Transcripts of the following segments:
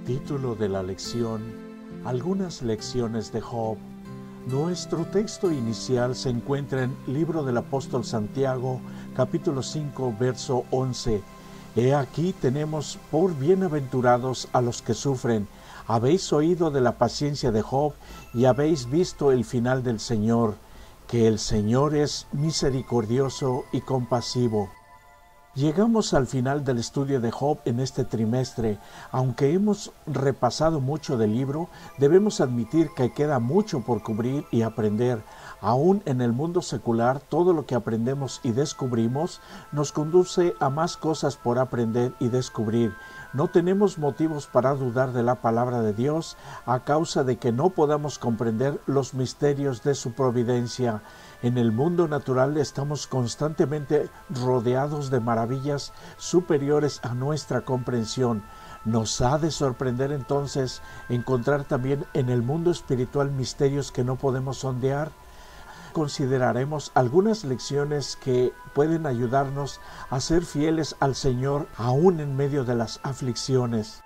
Título de la lección: Algunas lecciones de Job. Nuestro texto inicial se encuentra en Libro del Apóstol Santiago, capítulo 5, verso 11. He aquí tenemos por bienaventurados a los que sufren. Habéis oído de la paciencia de Job y habéis visto el final del Señor, que el Señor es misericordioso y compasivo. Llegamos al final del estudio de Job en este trimestre. Aunque hemos repasado mucho del libro, debemos admitir que queda mucho por cubrir y aprender. Aún en el mundo secular, todo lo que aprendemos y descubrimos nos conduce a más cosas por aprender y descubrir. No tenemos motivos para dudar de la palabra de Dios a causa de que no podamos comprender los misterios de su providencia. En el mundo natural estamos constantemente rodeados de maravillas superiores a nuestra comprensión. Nos ha de sorprender entonces encontrar también en el mundo espiritual misterios que no podemos sondear. Consideraremos algunas lecciones que pueden ayudarnos a ser fieles al Señor aún en medio de las aflicciones.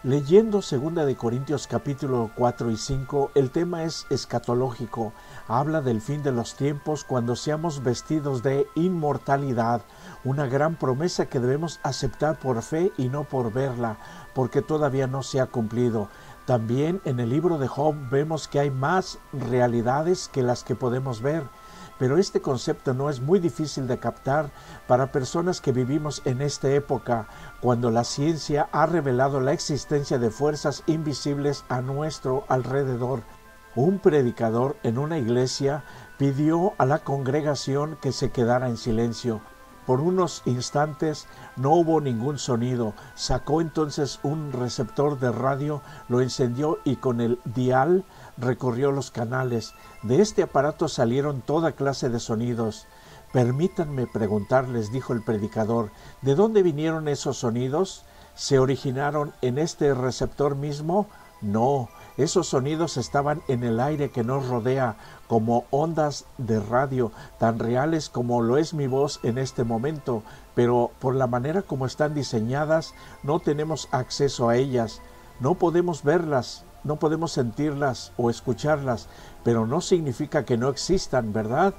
Leyendo 2 de Corintios capítulo 4 y 5, el tema es escatológico. Habla del fin de los tiempos cuando seamos vestidos de inmortalidad, una gran promesa que debemos aceptar por fe y no por verla, porque todavía no se ha cumplido. También en el libro de Job vemos que hay más realidades que las que podemos ver, pero este concepto no es muy difícil de captar para personas que vivimos en esta época, cuando la ciencia ha revelado la existencia de fuerzas invisibles a nuestro alrededor. Un predicador en una iglesia pidió a la congregación que se quedara en silencio. Por unos instantes no hubo ningún sonido. Sacó entonces un receptor de radio, lo encendió y con el dial recorrió los canales. De este aparato salieron toda clase de sonidos. Permítanme preguntarles, dijo el predicador, ¿de dónde vinieron esos sonidos? ¿Se originaron en este receptor mismo? No, esos sonidos estaban en el aire que nos rodea, como ondas de radio, tan reales como lo es mi voz en este momento, pero por la manera como están diseñadas, no tenemos acceso a ellas, no podemos verlas, no podemos sentirlas o escucharlas, pero no significa que no existan, ¿verdad?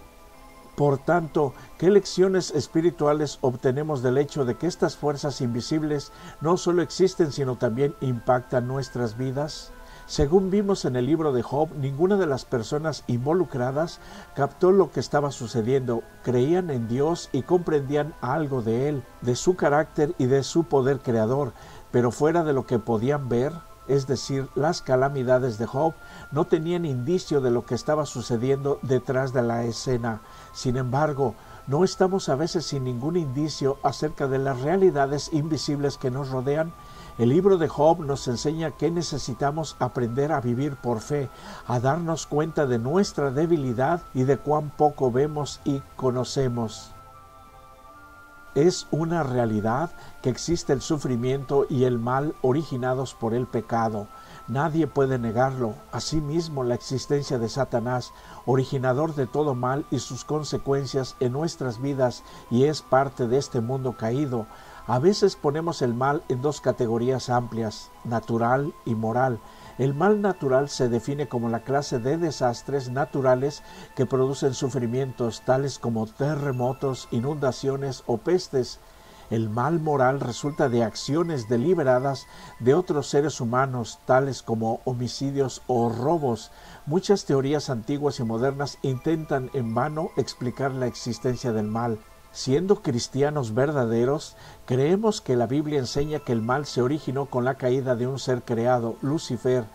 Por tanto, ¿qué lecciones espirituales obtenemos del hecho de que estas fuerzas invisibles no solo existen, sino también impactan nuestras vidas? Según vimos en el libro de Job, ninguna de las personas involucradas captó lo que estaba sucediendo. Creían en Dios y comprendían algo de Él, de su carácter y de su poder creador, pero fuera de lo que podían ver, es decir, las calamidades de Job, no tenían indicio de lo que estaba sucediendo detrás de la escena. Sin embargo, ¿no estamos a veces sin ningún indicio acerca de las realidades invisibles que nos rodean? El libro de Job nos enseña que necesitamos aprender a vivir por fe, a darnos cuenta de nuestra debilidad y de cuán poco vemos y conocemos. Es una realidad que existe el sufrimiento y el mal originados por el pecado. Nadie puede negarlo. Asimismo, la existencia de Satanás, originador de todo mal y sus consecuencias en nuestras vidas, y es parte de este mundo caído. A veces ponemos el mal en dos categorías amplias, natural y moral. El mal natural se define como la clase de desastres naturales que producen sufrimientos, tales como terremotos, inundaciones o pestes. El mal moral resulta de acciones deliberadas de otros seres humanos, tales como homicidios o robos. Muchas teorías antiguas y modernas intentan en vano explicar la existencia del mal. Siendo cristianos verdaderos, creemos que la Biblia enseña que el mal se originó con la caída de un ser creado, Lucifer.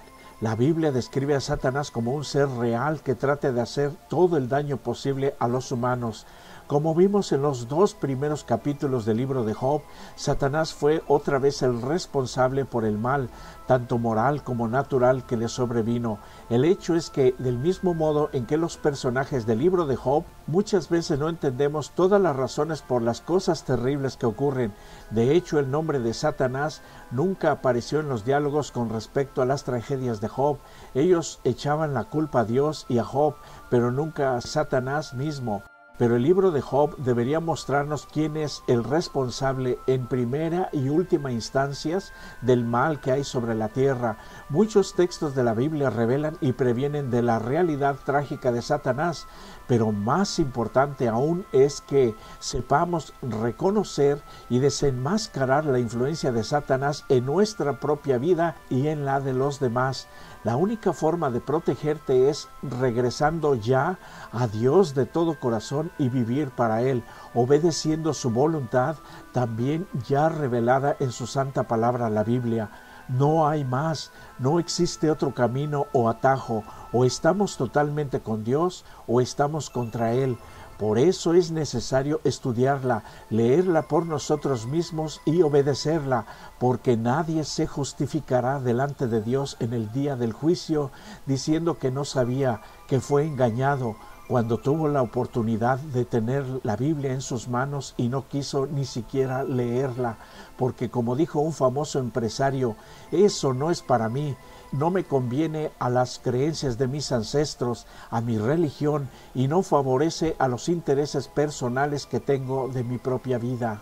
La Biblia describe a Satanás como un ser real que trata de hacer todo el daño posible a los humanos. Como vimos en los 2 primeros capítulos del libro de Job, Satanás fue otra vez el responsable por el mal, tanto moral como natural, que le sobrevino. El hecho es que, del mismo modo en que los personajes del libro de Job, muchas veces no entendemos todas las razones por las cosas terribles que ocurren. De hecho, el nombre de Satanás nunca apareció en los diálogos con respecto a las tragedias de Job. Ellos echaban la culpa a Dios y a Job, pero nunca a Satanás mismo. Pero el libro de Job debería mostrarnos quién es el responsable en primera y última instancias del mal que hay sobre la tierra. Muchos textos de la Biblia revelan y previenen de la realidad trágica de Satanás, pero más importante aún es que sepamos reconocer y desenmascarar la influencia de Satanás en nuestra propia vida y en la de los demás. La única forma de protegerte es regresando ya a Dios de todo corazón y vivir para Él, obedeciendo su voluntad, también ya revelada en su santa palabra, la Biblia. No hay más, no existe otro camino o atajo, o estamos totalmente con Dios o estamos contra Él. Por eso es necesario estudiarla, leerla por nosotros mismos y obedecerla, porque nadie se justificará delante de Dios en el día del juicio diciendo que no sabía, que fue engañado, cuando tuvo la oportunidad de tener la Biblia en sus manos y no quiso ni siquiera leerla, porque como dijo un famoso empresario, eso no es para mí, no me conviene a las creencias de mis ancestros, a mi religión, y no favorece a los intereses personales que tengo de mi propia vida.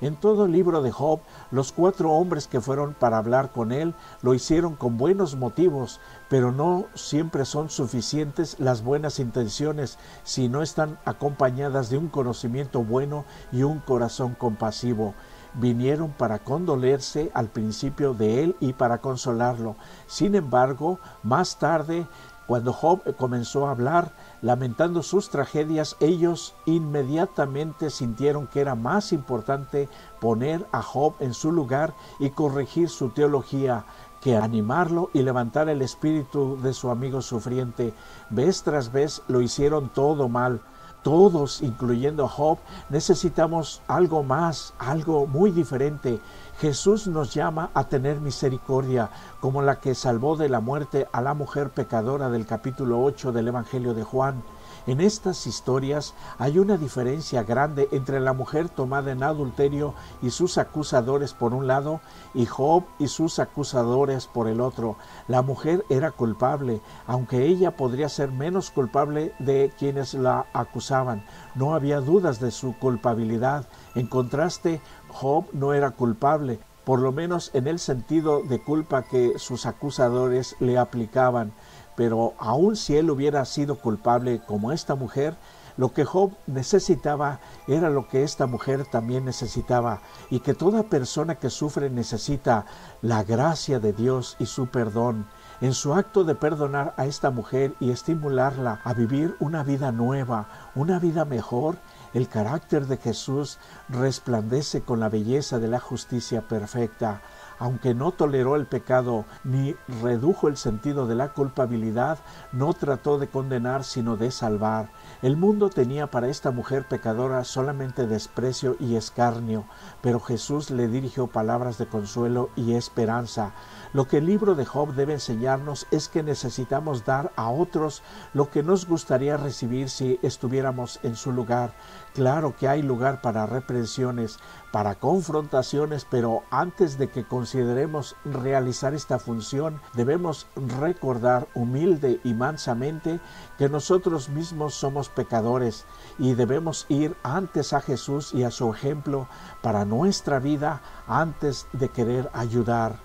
En todo el libro de Job, los 4 hombres que fueron para hablar con él lo hicieron con buenos motivos, pero no siempre son suficientes las buenas intenciones si no están acompañadas de un conocimiento bueno y un corazón compasivo. Vinieron para condolerse al principio de él y para consolarlo. Sin embargo, más tarde, cuando Job comenzó a hablar, lamentando sus tragedias, ellos inmediatamente sintieron que era más importante poner a Job en su lugar y corregir su teología que animarlo y levantar el espíritu de su amigo sufriente. Vez tras vez lo hicieron todo mal. Todos, incluyendo a Job, necesitamos algo más, algo muy diferente. Jesús nos llama a tener misericordia, como la que salvó de la muerte a la mujer pecadora del capítulo 8 del Evangelio de Juan. En estas historias hay una diferencia grande entre la mujer tomada en adulterio y sus acusadores por un lado, y Job y sus acusadores por el otro. La mujer era culpable, aunque ella podría ser menos culpable de quienes la acusaban. No había dudas de su culpabilidad. En contraste, Job no era culpable, por lo menos en el sentido de culpa que sus acusadores le aplicaban. Pero aun si él hubiera sido culpable como esta mujer, lo que Job necesitaba era lo que esta mujer también necesitaba, y que toda persona que sufre necesita la gracia de Dios y su perdón. En su acto de perdonar a esta mujer y estimularla a vivir una vida nueva, una vida mejor, el carácter de Jesús resplandece con la belleza de la justicia perfecta. Aunque no toleró el pecado ni redujo el sentido de la culpabilidad, no trató de condenar sino de salvar. El mundo tenía para esta mujer pecadora solamente desprecio y escarnio, pero Jesús le dirigió palabras de consuelo y esperanza. Lo que el libro de Job debe enseñarnos es que necesitamos dar a otros lo que nos gustaría recibir si estuviéramos en su lugar. Claro que hay lugar para reprensiones, para confrontaciones, pero antes de que consideremos realizar esta función, debemos recordar humilde y mansamente que nosotros mismos somos pecadores y debemos ir antes a Jesús y a su ejemplo para nuestra vida antes de querer ayudar.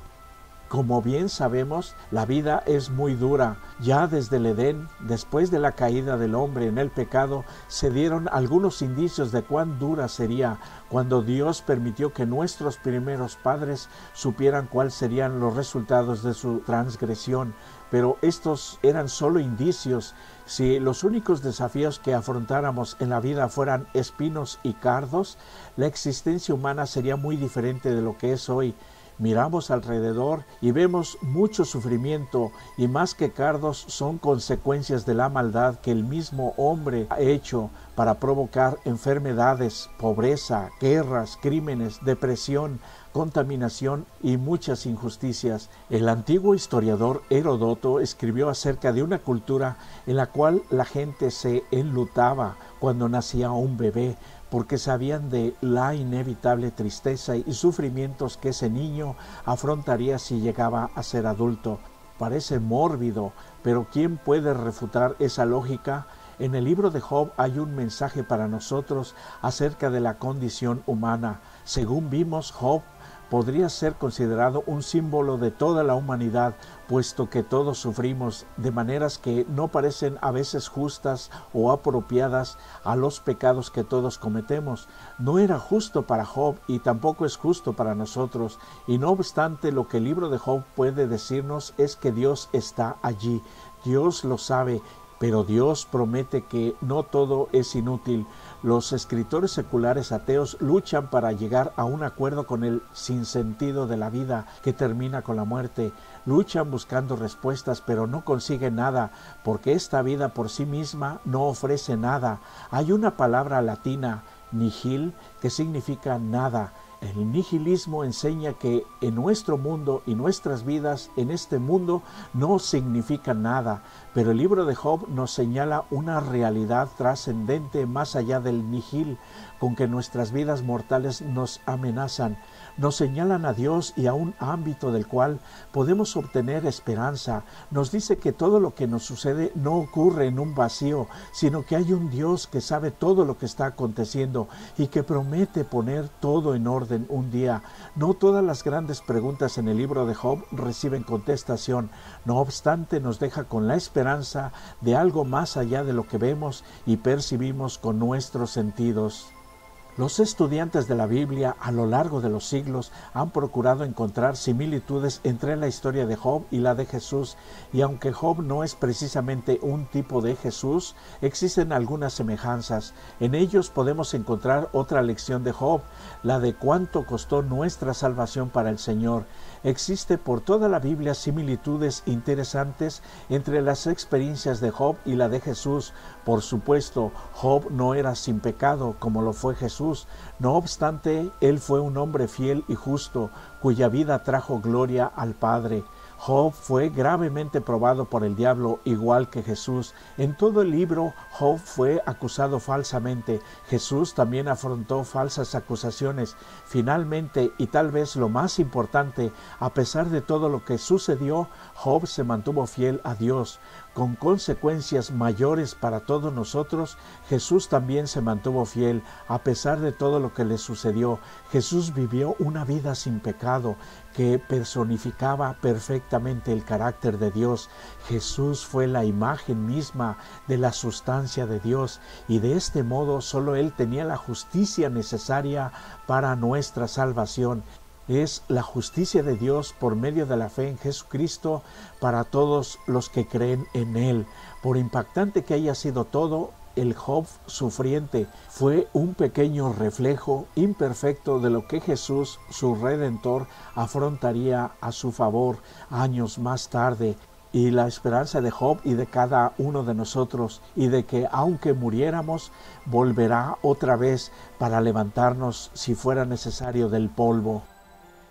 Como bien sabemos, la vida es muy dura. Ya desde el Edén, después de la caída del hombre en el pecado, se dieron algunos indicios de cuán dura sería cuando Dios permitió que nuestros primeros padres supieran cuáles serían los resultados de su transgresión. Pero estos eran solo indicios. Si los únicos desafíos que afrontáramos en la vida fueran espinos y cardos, la existencia humana sería muy diferente de lo que es hoy. Miramos alrededor y vemos mucho sufrimiento, y más que cardos son consecuencias de la maldad que el mismo hombre ha hecho para provocar enfermedades, pobreza, guerras, crímenes, depresión, contaminación y muchas injusticias. El antiguo historiador Heródoto escribió acerca de una cultura en la cual la gente se enlutaba cuando nacía un bebé, porque sabían de la inevitable tristeza y sufrimientos que ese niño afrontaría si llegaba a ser adulto. Parece mórbido, pero ¿quién puede refutar esa lógica? En el libro de Job hay un mensaje para nosotros acerca de la condición humana. Según vimos, Job podría ser considerado un símbolo de toda la humanidad, puesto que todos sufrimos de maneras que no parecen a veces justas o apropiadas a los pecados que todos cometemos. No era justo para Job y tampoco es justo para nosotros, y no obstante, lo que el libro de Job puede decirnos es que Dios está allí. Dios lo sabe, pero Dios promete que no todo es inútil. Los escritores seculares ateos luchan para llegar a un acuerdo con el sinsentido de la vida que termina con la muerte. Luchan buscando respuestas, pero no consiguen nada, porque esta vida por sí misma no ofrece nada. Hay una palabra latina, nihil, que significa nada. El nihilismo enseña que en nuestro mundo y nuestras vidas en este mundo no significan nada, pero el libro de Job nos señala una realidad trascendente más allá del nihil con que nuestras vidas mortales nos amenazan. Nos señalan a Dios y a un ámbito del cual podemos obtener esperanza. Nos dice que todo lo que nos sucede no ocurre en un vacío, sino que hay un Dios que sabe todo lo que está aconteciendo y que promete poner todo en orden un día. No todas las grandes preguntas en el libro de Job reciben contestación. No obstante, nos deja con la esperanza de algo más allá de lo que vemos y percibimos con nuestros sentidos. Los estudiantes de la Biblia a lo largo de los siglos han procurado encontrar similitudes entre la historia de Job y la de Jesús, y aunque Job no es precisamente un tipo de Jesús, existen algunas semejanzas. En ellos podemos encontrar otra lección de Job, la de cuánto costó nuestra salvación para el Señor. Existe por toda la Biblia similitudes interesantes entre las experiencias de Job y la de Jesús. Por supuesto, Job no era sin pecado como lo fue Jesús. No obstante, él fue un hombre fiel y justo, cuya vida trajo gloria al Padre. Job fue gravemente probado por el diablo, igual que Jesús. En todo el libro, Job fue acusado falsamente. Jesús también afrontó falsas acusaciones. Finalmente, y tal vez lo más importante, a pesar de todo lo que sucedió, Job se mantuvo fiel a Dios. Con consecuencias mayores para todos nosotros, Jesús también se mantuvo fiel, a pesar de todo lo que le sucedió. Jesús vivió una vida sin pecado, que personificaba perfectamente el carácter de Dios. Jesús fue la imagen misma de la sustancia de Dios, y de este modo solo Él tenía la justicia necesaria para nuestra salvación. Es la justicia de Dios por medio de la fe en Jesucristo para todos los que creen en Él. Por impactante que haya sido todo, el Job sufriente fue un pequeño reflejo imperfecto de lo que Jesús, su Redentor, afrontaría a su favor años más tarde. Y la esperanza de Job y de cada uno de nosotros, y de que aunque muriéramos, volverá otra vez para levantarnos si fuera necesario del polvo.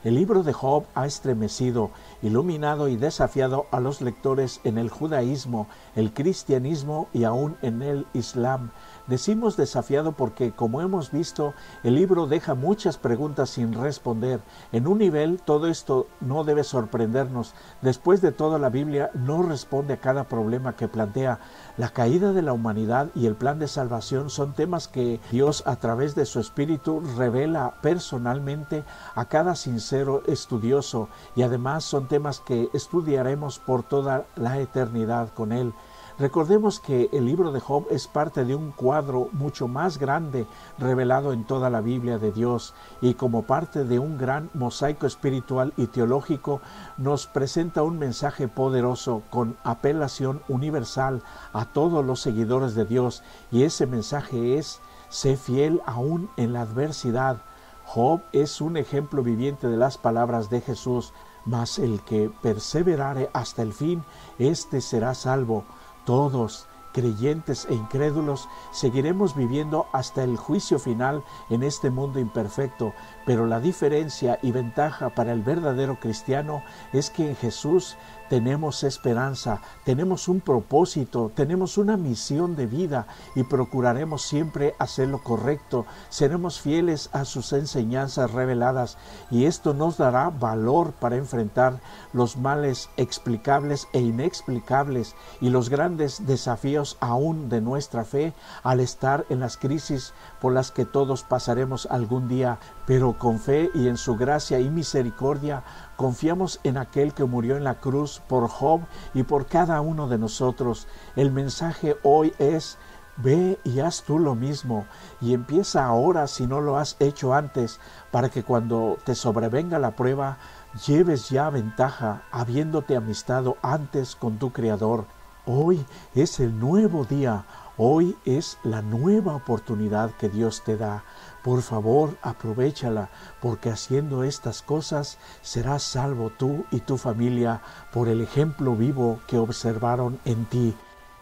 El libro de Job ha estremecido, iluminado y desafiado a los lectores en el judaísmo, el cristianismo y aún en el islam. Decimos desafiado porque, como hemos visto, el libro deja muchas preguntas sin responder. En un nivel, todo esto no debe sorprendernos. Después de todo, la Biblia no responde a cada problema que plantea. La caída de la humanidad y el plan de salvación son temas que Dios, a través de su Espíritu, revela personalmente a cada sincero estudioso, y además son temas que estudiaremos por toda la eternidad con Él. Recordemos que el libro de Job es parte de un cuadro mucho más grande revelado en toda la Biblia de Dios, y como parte de un gran mosaico espiritual y teológico nos presenta un mensaje poderoso con apelación universal a todos los seguidores de Dios, y ese mensaje es: sé fiel aún en la adversidad. Job es un ejemplo viviente de las palabras de Jesús: mas el que perseverare hasta el fin, éste será salvo. Todos, creyentes e incrédulos, seguiremos viviendo hasta el juicio final en este mundo imperfecto, pero la diferencia y ventaja para el verdadero cristiano es que en Jesús tenemos esperanza, tenemos un propósito, tenemos una misión de vida, y procuraremos siempre hacer lo correcto. Seremos fieles a sus enseñanzas reveladas, y esto nos dará valor para enfrentar los males explicables e inexplicables y los grandes desafíos dudemos aún de nuestra fe al estar en las crisis por las que todos pasaremos algún día, pero con fe y en su gracia y misericordia confiamos en aquel que murió en la cruz por Job y por cada uno de nosotros. El mensaje hoy es: ve y haz tú lo mismo, y empieza ahora si no lo has hecho antes, para que cuando te sobrevenga la prueba, lleves ya ventaja, habiéndote amistado antes con tu Creador. Hoy es el nuevo día, hoy es la nueva oportunidad que Dios te da. Por favor, aprovéchala, porque haciendo estas cosas serás salvo tú y tu familia por el ejemplo vivo que observaron en ti.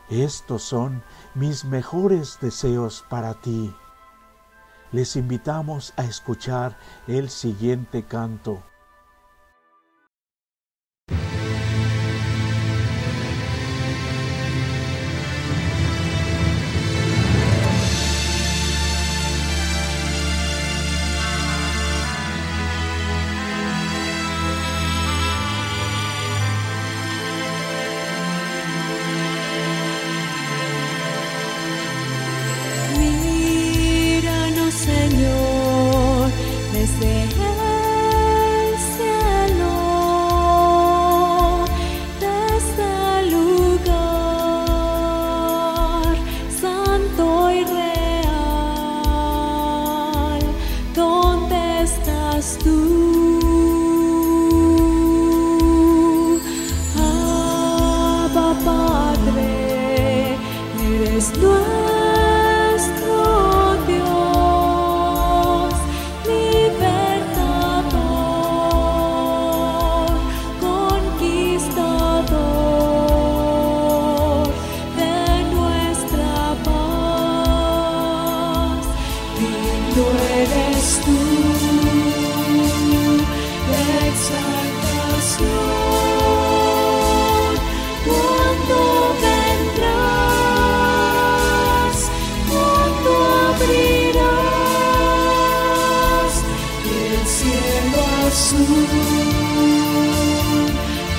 Estos son mis mejores deseos para ti. Les invitamos a escuchar el siguiente canto. Señor, desde el cielo, desde el lugar santo y real, ¿dónde estás tú? Abba Padre, eres nuestro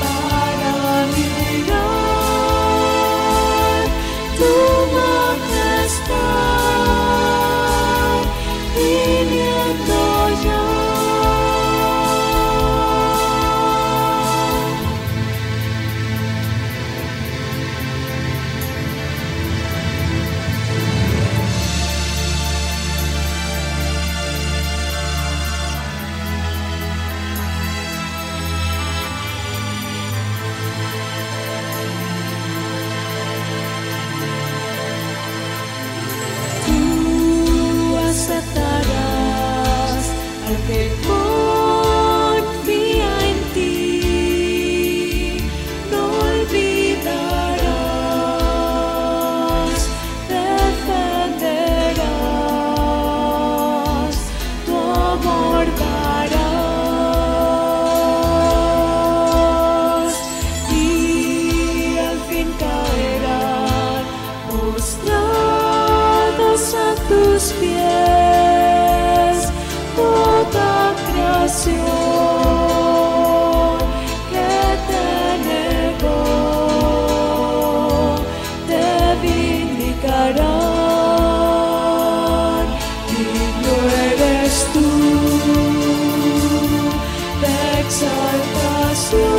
para mirar tu majestad, viniendo ya. Al que confía en ti, no olvidarás, defenderás, tu amor darás, y al fin caerán postrados a tus pies toda creación que te negó, te vindicarán. Digno eres tú de exaltación.